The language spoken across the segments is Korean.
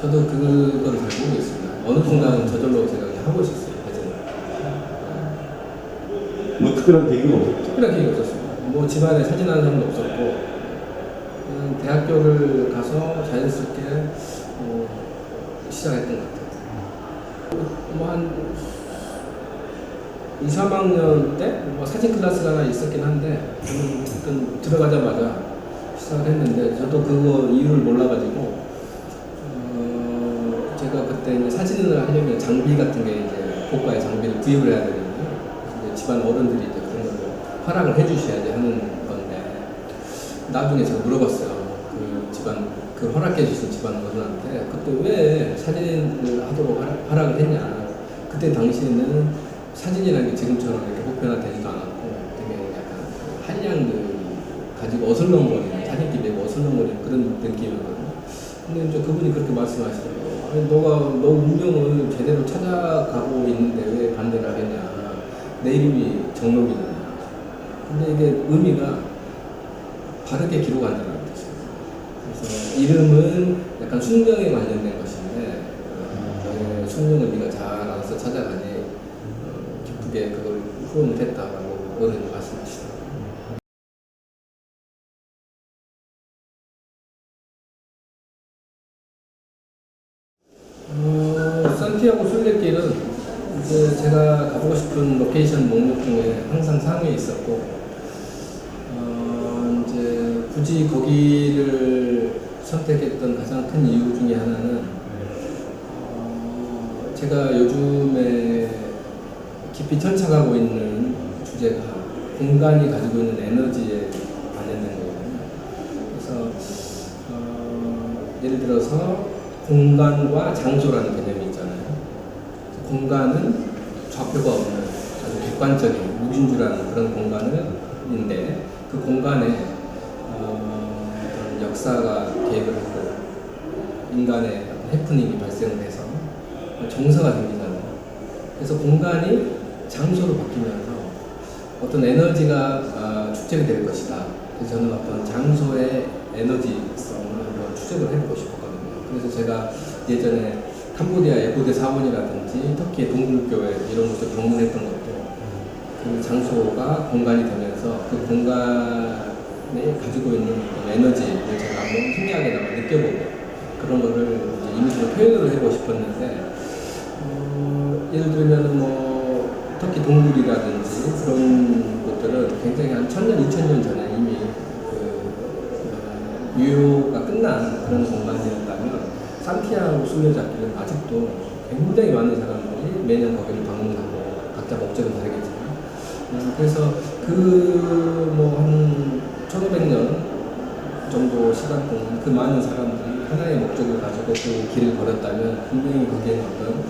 저도 그거를 잘 모르겠습니다. 어느 순간 저절로 제가 그냥 하고 있었어요. 예전에. 뭐 특별한 계기가 없었죠? 특별한 계기가 없었습니다. 뭐 집안에 사진하는 사람도 없었고 그냥 대학교를 가서 자연스럽게 시작했던 것 같아요. 뭐 한 2, 3학년 때 뭐 사진 클래스가 하나 있었긴 한데 저는 일단 들어가자마자 시작을 했는데 저도 그거 이유를 몰라가지고 제가 그때 이제 사진을 하려면 장비 같은 게 이제 고가의 장비를 구입을 해야 되거든요. 이제 집안 어른들이 이제 그런 걸 허락을 해주셔야지 하는 건데 나중에 제가 물어봤어요. 그 집안 그 허락해 주신 집안 어른한테 그때 왜 사진을 하도록 허락을 했냐. 그때 당시에는 사진이라는 게 지금처럼 이렇게 보편화되지도 않았고 되게 약간 한량들 가지고 어슬렁거리는 사진기 메고 어슬렁거리는 그런 느낌이거든요. 근데 이제 그분이 그렇게 말씀하시더라고요. 아니, 너 운명을 제대로 찾아가고 있는데 왜 반대를 하겠냐. 내 이름이 정록이냐. 근데 이게 의미가 바르게 기록한다는 뜻이에요. 그래서 이름은 약간 숙명에 관련된 것인데 너의 숙명을 네가 잘 알아서 찾아가니 기쁘게 그걸 후원을 했다라고 어른이 말씀하시더라고요. 산티아고 순례길은 이제 제가 가보고 싶은 로케이션 목록 중에 항상 상위에 있었고, 이제 굳이 거기를 선택했던 가장 큰 이유 중에 하나는, 제가 요즘에 깊이 천착하고 있는 주제가 공간이 가지고 있는 에너지에 관련된 거거든요. 그래서, 예를 들어서 공간과 장소라는 개념이 있잖아요. 공간은 좌표가 없는 아주 객관적인 무진주라는 그런 공간인데 그 공간에 어떤 역사가 개입을 하고 인간의 해프닝이 발생을 해서 정서가 생기잖아요. 그래서 공간이 장소로 바뀌면서 어떤 에너지가 축적이 될 것이다. 그래서 저는 어떤 장소의 에너지성을 한번 추적을 해보고 싶었거든요. 그래서 제가 예전에 캄보디아의 고대 사원이라든지 터키의 동굴교회 이런 곳을 방문했던 것도 그 장소가 공간이 되면서 그 공간에 가지고 있는 에너지를 제가 한번 희미하게나마 느껴보고 그런 거를 이제 이미지로 표현을 해보고 싶었는데 예를 들면 뭐 터키 동굴이라든지 그런 곳들은 굉장히 한 1000년, 2000년 전에 이미 유효가 끝난 그런 공간이었다면 산티아고 순례자길은 아직도 굉장히 많은 사람들이 매년 거기를 방문하고 각자 목적은 다르겠지만 그래서 그 뭐 한 1500년 정도 시간 동안 그 많은 사람들이 하나의 목적을 가지고 그 길을 걸었다면 분명히 거기에는 어떤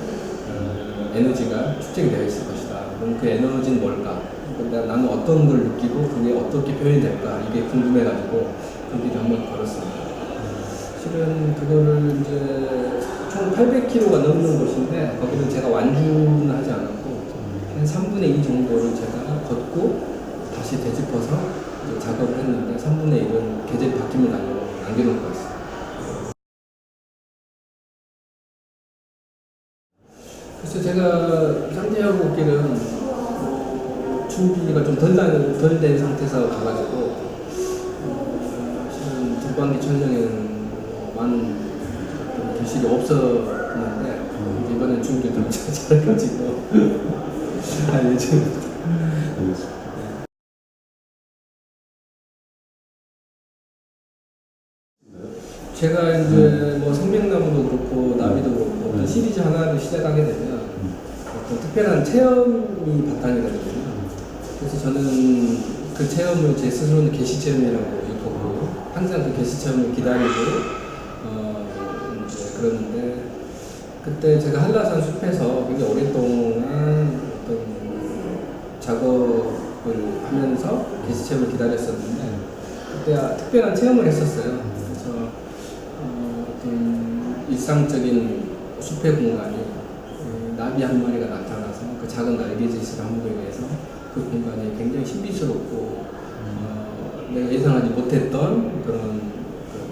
에너지가 축적이 되어 있을 것이다. 그럼 그 에너지는 뭘까? 근데 나는 어떤 걸 느끼고 그게 어떻게 표현이 될까? 이게 궁금해가지고 그 길을 한번 걸었습니다. 실은 그거를 이제 총 800km가 넘는 곳인데 거기는 제가 완주는 하지 않았고 한 3분의 2 정도를 제가 걷고 다시 되짚어서 이제 작업을 했는데 3분의 1은 계절이 바뀌면 남겨놓은 것 같습니다. 그래서 제가 산티아고 길은 준비가 좀 덜 된 상태에서 가가지고 실은 durban기 천령에는 많은 교실이 없었는데 이번엔 준비를 좀 잘해가지고 요즘 제가 이제 뭐 생명나무도 그렇고 나비도 그렇고 어떤 시리즈 하나를 시작하게 되면 어떤 특별한 체험이 바탕이 되거든요. 그래서 저는 그 체험을 제 스스로는 계시 체험이라고 보고 항상 그 계시 체험을 기다리고 이제 그러는데 그때 제가 한라산 숲에서 굉장히 오랫동안 어떤 작업을 하면서 계시 체험을 기다렸었는데 그때 특별한 체험을 했었어요. 그래서 어떤 일상적인 숲의 공간이 나비 한 마리가 나타나서 그 작은 날개짓을 함으로 인해서 그 공간이 굉장히 신비스럽고 내가 예상하지 못했던 그런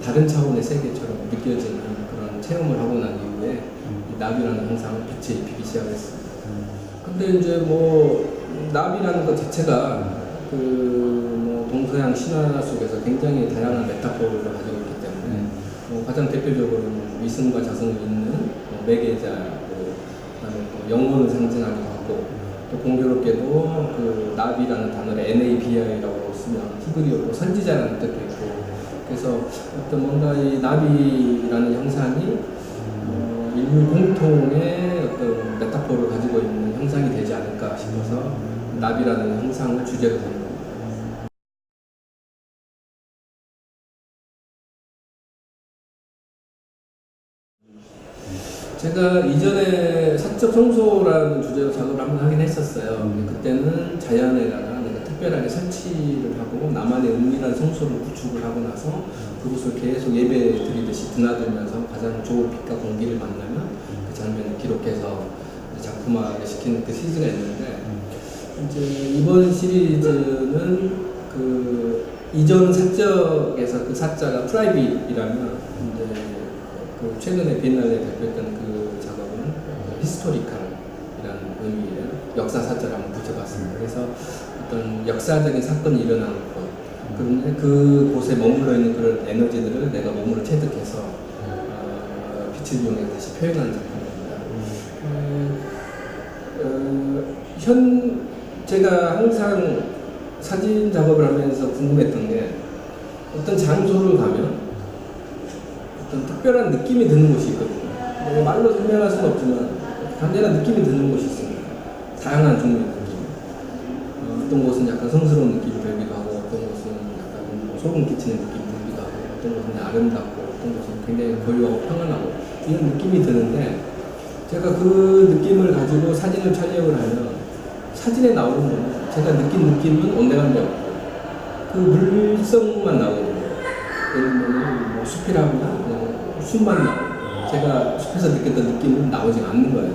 다른 차원의 세계처럼 느껴지는 그런 체험을 하고 난 이후에 이 나비라는 형상을 빛에 입히기 시작했습니다. 근데 이제 뭐 나비라는 것 자체가 뭐 동서양 신화 속에서 굉장히 다양한 메타포를 가지고 있기 때문에 가장 대표적으로는 위승과 자성이 있는 매개자고, 그다음에 또 영혼을 상징하기도 하고, 또 공교롭게도 그 나비라는 단어를 NABI라고 쓰면 히브리어로 선지자라는 뜻도 있고, 그래서 어떤 뭔가 이 나비라는 형상이 인류 공통의 어떤 메타포를 가지고 있는 형상이 되지 않을까 싶어서 나비라는 형상을 주제로 한 겁니다. 제가 이전에 사적 성소라는 주제로 작업을 한번 하긴 했었어요. 그때는 자연에다가 내가 특별하게 설치를 하고 나만의 은밀한 성소를 구축을 하고 나서 그곳을 계속 예배 드리듯이 드나들면서 가장 좋은 빛과 공기를 만나면 그 장면을 기록해서 작품화를 시키는 그 시리즈가 있는데, 이제 이번 시리즈는 그 이전 사적에서 그 사자가 프라이빗이라면, 이제 그 최근에 비엔날레에 발표했던 그 작업은 히스토리칼이라는 의미의 역사 사자를 한번 붙여봤습니다. 그래서 어떤 역사적인 사건이 일어나는 곳, 그런데 그 곳에 머물러 있는 그런 에너지들을 내가 몸으로 체득해서 빛을 이용해 다시 표현하는 작품입니다. 제가 항상 사진 작업을 하면서 궁금했던 게, 어떤 장소를 가면 어떤 특별한 느낌이 드는 곳이 있거든요. 말로 설명할 수는 없지만 간절한 느낌이 드는 곳이 있습니다. 다양한 종류의 느낌. 어떤 곳은 약간 성스러운 느낌이 들기도 하고, 어떤 곳은 약간 뭐 소름 끼치는 느낌이 들기도 하고, 어떤 곳은 아름답고, 어떤 곳은 굉장히 고요하고 평안하고, 이런 느낌이 드는데, 제가 그 느낌을 가지고 사진을 촬영을 하면 사진에 나오는 거는 제가 느낀 느낌은 온데간데 없고 그 물성만 나오거든요. 예를 들면 뭐 숲이라거나 숲만 나오고, 제가 숲에서 느꼈던 느낌은 나오지 않는 거예요.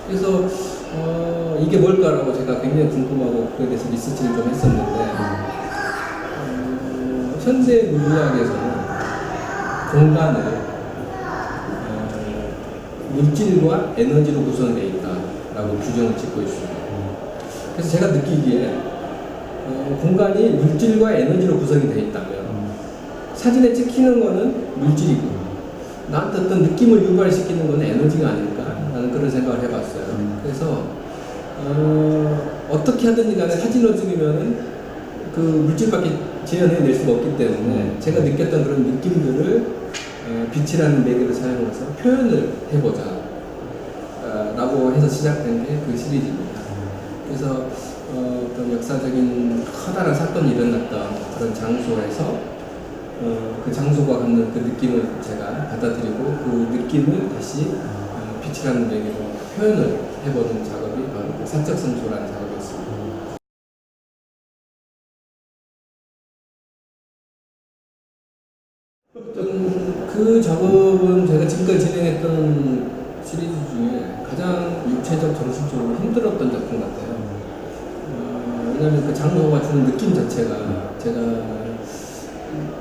그래서 이게 뭘까라고 제가 굉장히 궁금하고 그에 대해서 리서치를 좀 했었는데, 현대 물리학에서는 공간을 물질과 에너지로 구성되어 있다라고 규정을 짓고 있습니다. 그래서 제가 느끼기에 공간이 물질과 에너지로 구성이 되어 있다면 사진에 찍히는 거는 물질이고 나한테 어떤 느낌을 유발시키는 거는 에너지가 아닐까라는 그런 생각을 해봤어요. 그래서 어떻게 하든지 간에 사진을 찍으면은 그 물질밖에 재현해낼 수가 없기 때문에 제가 느꼈던 그런 느낌들을 빛이라는 매개를 사용해서 표현을 해보자 라고 해서 시작된 게 그 시리즈입니다. 그래서 어떤 역사적인 커다란 사건이 일어났던 그런 장소에서 그 장소가 갖는 그 느낌을 제가 받아들이고 그 느낌을 다시 빛이라는 매개로 표현을 해보는 작업이 바로 그 사적 성소라는 작업이었습니다. 그 작업은 제가 지금까지 진행했던 시리즈 중에 가장 육체적, 정신적으로 힘들었던 작품 같아요. 왜냐하면 그 장소가 주는 느낌 자체가 제가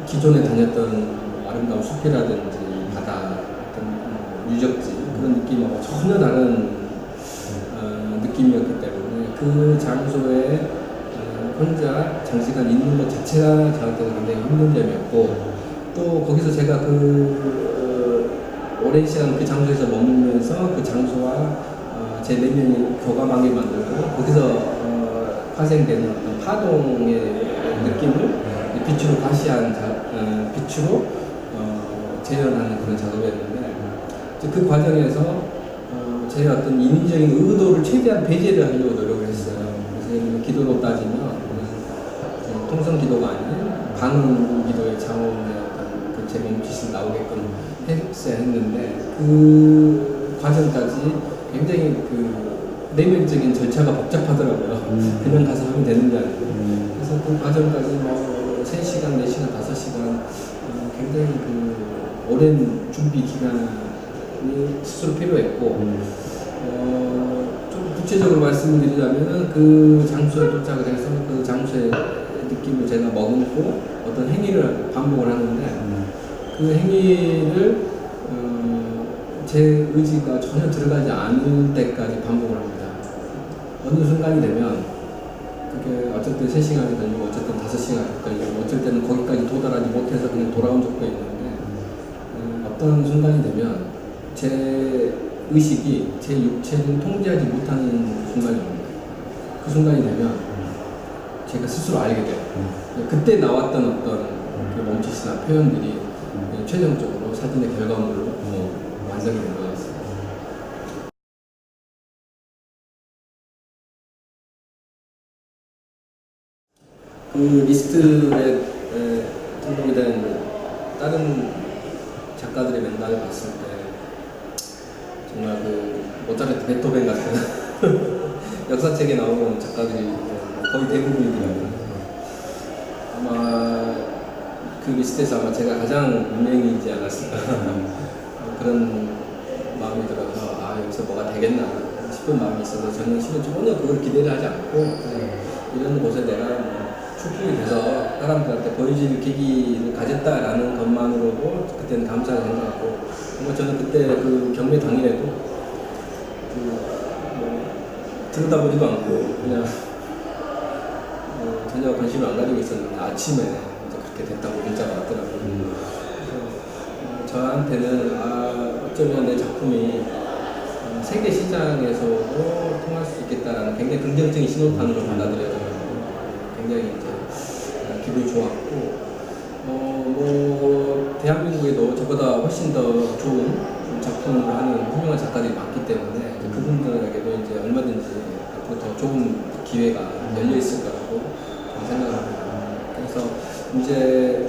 기존에 다녔던 아름다운 숲이라든지 바다, 어떤 유적지 그런 느낌하고 전혀 다른 느낌이었기 때문에 그 장소에 혼자 장시간 있는 것 자체가 저한테는 굉장히 힘든 점이었고, 또 거기서 제가 오랜 시간 그 장소에서 머물면서 그 장소와 제 내면이 교감하게 만들고 거기서 파생되는 어떤 파동의 느낌을 빛으로 과시한 빛으로 재현하는 그런 작업이었는데, 그 과정에서 제 어떤 인위적인 의도를 최대한 배제를 하려고 노력을 했어요. 그래서 기도로 따지면 통성 기도가 아닌 반응 기도의 차원의 어떤 제 몸짓이 나오게끔 했어야 했는데, 그 과정까지 굉장히 그 내면적인 절차가 복잡하더라고요. 그냥 가서 하면 되는 게 아니고. 그래서 그 과정까지 뭐 3시간, 4시간, 5시간 굉장히 그 오랜 준비 기간이 스스로 필요했고, 좀 구체적으로 말씀을 드리자면 그 장소에 도착을 해서 그 장소의 느낌을 제가 머금고 어떤 행위를 반복을 하는데, 그 행위를 제 의지가 전혀 들어가지 않을 때까지 반복을 합니다. 어느 순간이 되면 그게 어쨌든 3시간이 걸리고 어쨌든 5시간이 걸리고 어쩔 때는 거기까지 도달하지 못해서 그냥 돌아온 적도 있는데 어떤 순간이 되면 제 의식이 제 육체를 통제하지 못하는 순간이 옵니다. 그 순간이 되면 제가 스스로 알게 돼요. 그때 나왔던 어떤 그 몸짓이나 표현들이 최종적으로 사진의 결과물로 완성이 된 것 같습니다. 그 리스트에 등록이 된 다른 작가들의 맨날을 봤을 때 정말 그 모차르트, 베토벤 같은 역사책에 나오는 작가들이 거의 대부분이더라고요. 아마 그 리스트에서 아마 제가 가장 운명이지 않았을까 그런 마음이 들어서 여기서 뭐가 되겠나 싶은 마음이 있어서 저는 실은 전혀 그걸 기대를 하지 않고 이런 곳에 내가 출품이 돼서 사람들한테 보여질 계기를 가졌다라는 것만으로도 그때는 감사를 생각하고 정말 저는 그때 그 경매 당일에도 들여다보지도 않고 그냥 전혀 관심을 안 가지고 있었는데 아침에 이제 그렇게 됐다고 문자가 왔더라고요. 그래서 저한테는 어쩌면 내 작품이 세계 시장에서도 통할 수 있겠다라는 굉장히 긍정적인 신호탄으로 받아들여져요. 굉장히 이제 기분이 좋았고 대한민국에도 저보다 훨씬 더 좋은 작품을 하는 훌륭한 작가들이 많기 때문에 이제 그분들에게도 이제 얼마든지 앞으로 더 좋은 기회가 열려 있을 거라고 생각합니다. 그래서 이제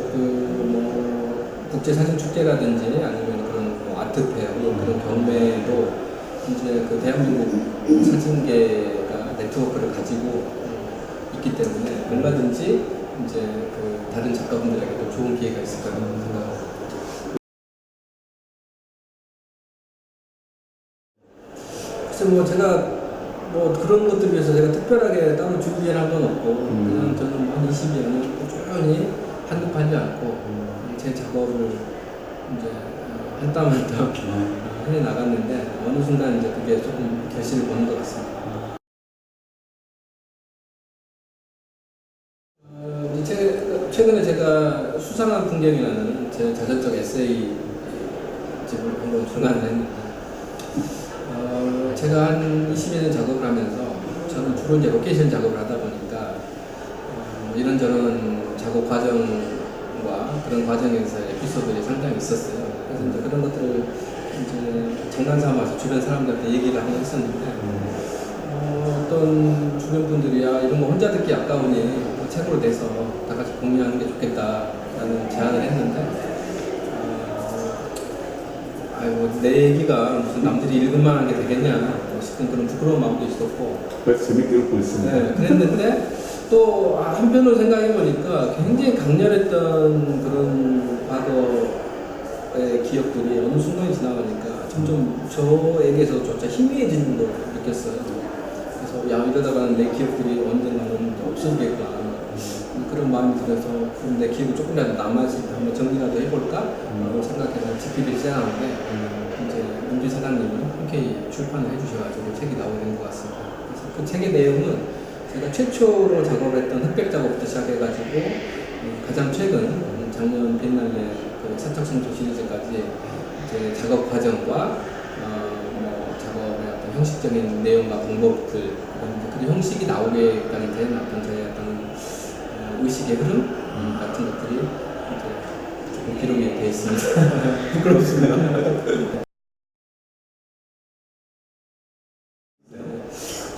국제사진축제라든지 아니면 그런 아트페어 그런 경매도 이제 그 대한민국 사진계가 네트워크를 가지고 있기 때문에 얼마든지 이제 그 다른 작가분들에게도 좋은 기회가 있을 거라고 생각합니다. 글쎄 제가 그런 것들 위해서 제가 특별하게 따로 준비를 한 건 없고 그냥 저는 한 20여년 꾸준히 한급하지 않고 제 작업을 이제 한 땀 한 땀 해 나갔는데 어느 순간 이제 그게 조금 결실을 보는 것 같습니다. 최근에 제가 수상한 풍경이라는 제 자전적 에세이 집을 한번 출간을 했는데 제가 한 20여 년 작업을 하면서 저는 주로 이제 로케이션 작업을 하다 보니까 이런저런 작업 과정과 그런 과정에서 에피소드들이 상당히 있었어요. 그래서 이제 그런 것들을 이제 장난 삼아서 주변 사람들한테 얘기를 하고 했었는데 어떤 주변 분들이 이런 거 혼자 듣기 아까우니 책으로 내서 다 같이 공유하는 게 좋겠다라는 제안을 했는데 내 얘기가 무슨 남들이 읽을 만한 게 되겠냐 싶은 그런 부끄러운 마음도 있었고 재밌게 읽고 있습니다. 네, 그랬는데 또 한편으로 생각해 보니까 굉장히 강렬했던 그런 과거의 기억들이 어느 순간이 지나가니까 점점 저에게서조차 희미해지는 걸 느꼈어요. 그래서 이러다가는 내 기억들이 언젠가는 없어지겠구나 그런 마음이 들어서 그럼 내 기억이 조금이라도 남아있을 때 한번 정리라도 해볼까 라고 생각해서 집필을 시작하는데 이제 문주 사장님이 흔쾌히 출판을 해주셔가지고 책이 나오게 된 것 같습니다. 그래서 그 책의 내용은 제가 최초로 작업을 했던 흑백 작업부터 시작해가지고 가장 최근 작년 비엔날레 그 세척성조 시리즈까지 이제 작업 과정과 작업의 어떤 형식적인 내용과 방법들 그 형식이 나오게까지 된 어떤 저의 어떤 의식의 흐름 같은 것들이 이제 조금 기록이 되어 있습니다. 부끄럽습니다.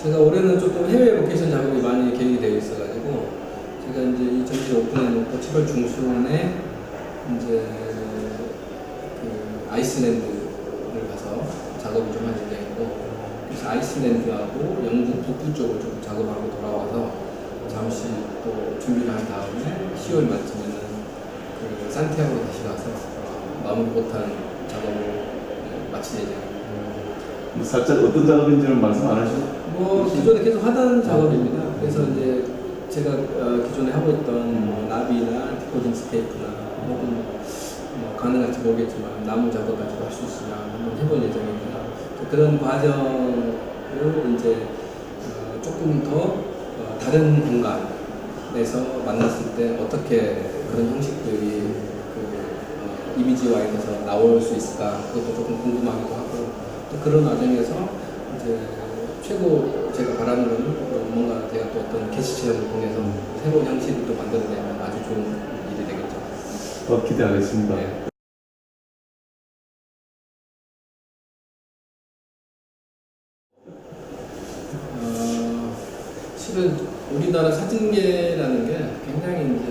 제가 올해는 조금 해외 로케이션 작업이 많이 계획이 되어 있어가지고 제가 이제 이 전시 오픈해놓고 7월 중순에 이제 그 아이슬란드를 가서 작업을 좀 할 예정이고 그래서 아이슬란드하고 영국 북부 쪽을 좀 작업하고 돌아와서 잠시 또 준비를 한 다음에 10월 말쯤에는 그 산티아고로 다시 가서 마무리 못한 작업을 마칠 예정입니다. 살짝 어떤 작업인지는 말씀 안 하시고? 기존에 계속 하던 작업입니다. 그래서 이제 제가 기존에 하고 있던 나비나 디코딩 스테이프나 혹은 뭐 가능할지 모르겠지만 나무 작업 가지고 할 수 있으면 한번 해볼 예정입니다. 그런 과정을 이제 조금 더 다른 공간에서 만났을 때 어떻게 그런 형식들이 이미지화에서 나올 수 있을까 그것도 조금 궁금하기도 하고 또 그런 과정에서 이제 최고 제가 바라는 건 뭔가 제가 또 어떤 게시 체험을 통해서 새로운 형식을 또 만들어내면 아주 좋은 일이 되겠죠. 더 기대하겠습니다. 네. 실은 우리나라 사진계라는 게 굉장히 이제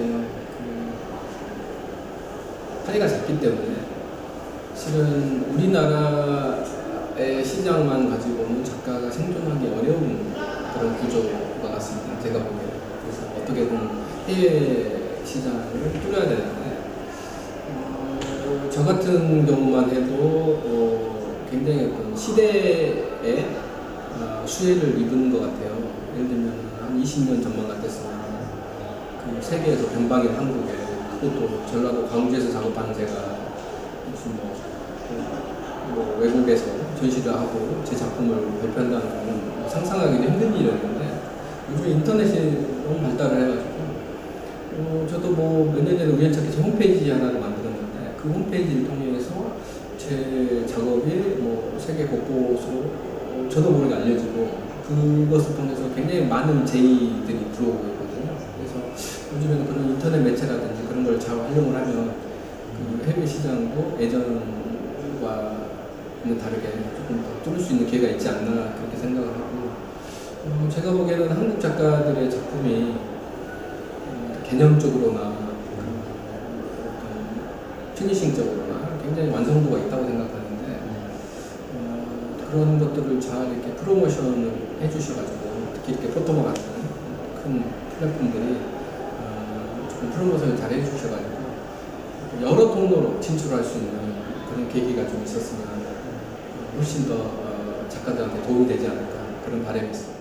파이가 작기 때문에 실은 우리나라의 시장만 가지고는 작가가 생존하기 어려운 그런 구조가 같습니다. 제가 보기에는. 그래서 어떻게든 해외 시장을 뚫어야 되는데 저 같은 경우만 해도 굉장히 어떤 시대에 수혜를 입은 것 같아요. 예를 들면 한 20년 전만 같았으면 그 세계에서 변방인 한국에 그것도 전라도 광주에서 작업하는 제가 무슨 뭐 외국에서 전시를 하고 제 작품을 발표한다는 건 상상하기도 힘든 일이었는데 요즘 인터넷이 너무 발달을 해가지고 저도 뭐 몇 년 전에 우연찮게 제 홈페이지 하나를 만들었는데 그 홈페이지를 통해서 제 작업이 뭐 세계 곳곳으로 저도 모르게 알려지고 그것을 통해서 굉장히 많은 제의들이 들어오고 있거든요. 그래서 요즘에는 그런 인터넷 매체라든지 그런 걸 잘 활용을 하면 그 해외 시장도 예전과는 다르게 조금 더 뚫을 수 있는 기회가 있지 않나 그렇게 생각을 하고 제가 보기에는 한국 작가들의 작품이 개념적으로나 피니싱적으로나 굉장히 완성도가 있다고 생각하는데 그런 것들을 잘 이렇게 프로모션을 해주셔가지고 특히 이렇게 포토모 같은 큰 플랫폼들이 조금 프로모션을 잘 해주셔가지고 여러 통로로 진출할 수 있는 그런 계기가 좀 있었으면 훨씬 더 작가들한테 도움이 되지 않을까 그런 바람이 있습니다.